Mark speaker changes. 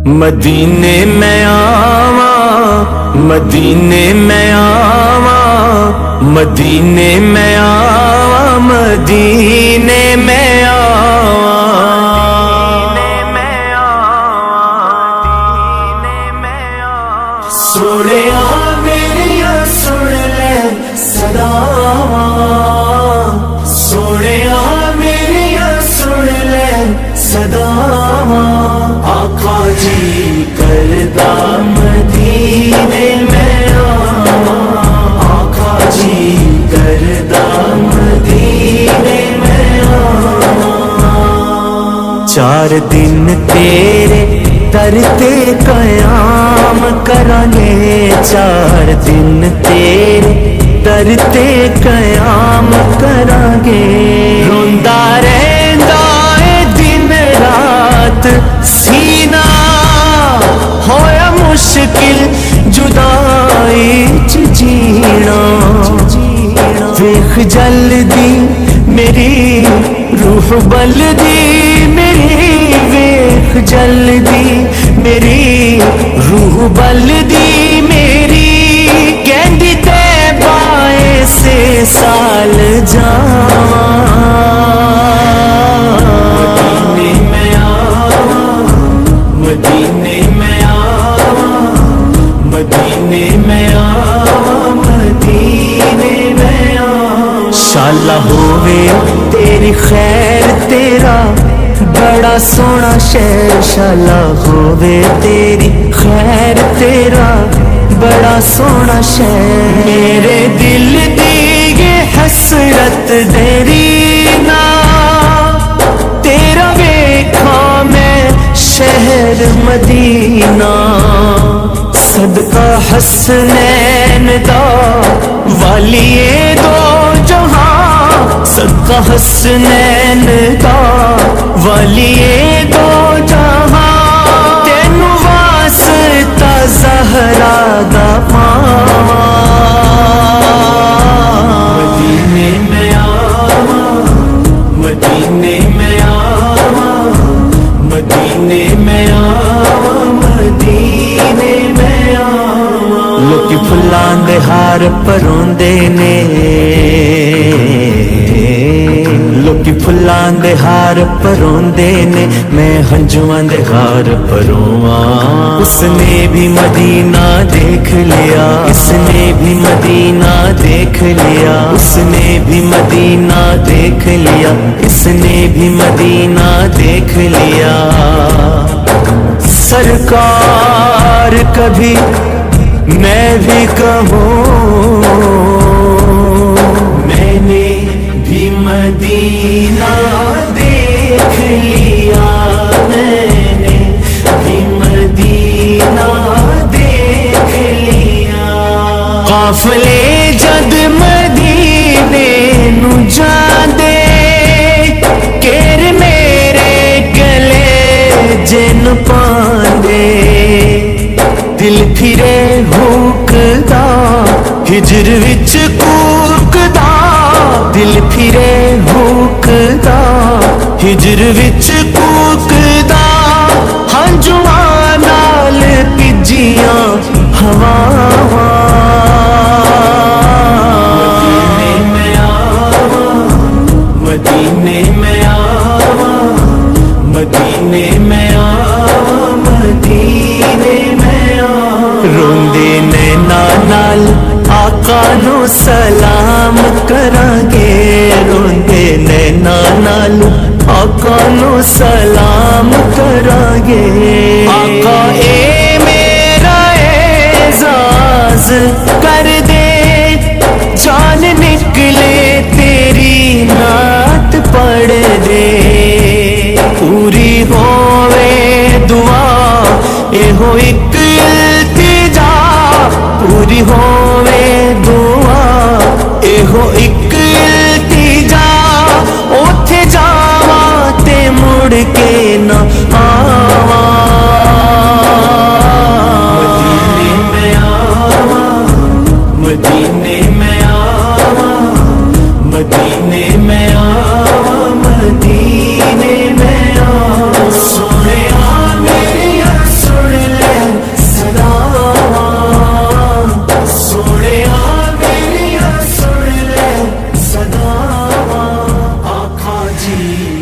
Speaker 1: مدینے میں آواں مدینے میں آواں مدینے میں آواں مدینے میں آواں سوڑیا میریا سن لے صداواں سوڑیا میریا سن لے صداواں آقا جی کردا مدینے میں آواں آقا جی کردا مدینے میں آواں 4 دن تیرے در تے قیام کریں گے 4 دن تیرے در تے قیام کریں گے روندا رہندا اے دن رات سینہ ہویا مشکل جدائی جینا ویکھ جلدی میری روح بلدی میری ویکھ جلدی میری روح بلدی میری کہندی تے بائے سے سال جاواں مدینے میں آواں مدینے میں آواں مدینے میں آواں شالا ہووے تیری خیر تیرا بڑا سونا شہر شالا ہووے تیری خیر تیرا بڑا سونا شہر میرے دل دی یہ حسرت تیری نا تیرا ویکھاں میں شہر مدینہ صدقہ حسنین دا والیے دو جہاں صدقہ حسنین دا والیے دو جہاں تینوں واسطہ زہرا دا پاواں مدینے میں آواں مدینے میں آواں مدینے میں آواں مدینے میں آواں لوکی پھلاں دے ہار پروندے نے لوکی پھلاں دے ہار پروندے نے میں ہنجواں دے ہار پرواں اس نے بھی مدینہ دیکھ لیا اس نے بھی مدینہ دیکھ لیا اس نے بھی مدینہ دیکھ لیا اس نے بھی مدینہ دیکھ لیا سرکار کبھی میں بھی کہوں میں نے بھی مدینہ دیکھ لیا میں نے بھی مدینہ دیکھ لیا قافلے جد مدینے نو جاندے کیر میرے گلے جن پاندے دل پھرے ہوکدا ہجر وچ کوکدا دل پھرے ہوکدا ہجر وچ کوکدا ہنجواں نال پجیاں ہواواں مدینے میں آواں مدینے میں آواں مدینے میں آواں مدینے میں آواں روندے نینا نال آقا نو سلام کریں گے روندے نینا نال آقا نو سلام کریں گے آقا اے میرا اعزاز کر دے جان نکلے تیری نعت پڑھ دے پوری ہووے دعا اے ہو ایک التجا پوری ہووے دعا اے ہو ایک التجا اوتھے جاواں تے مڑ کے نہ آواں مدینے میں آواں مدینے میں آواں مدینے میں آواں مدینے نبی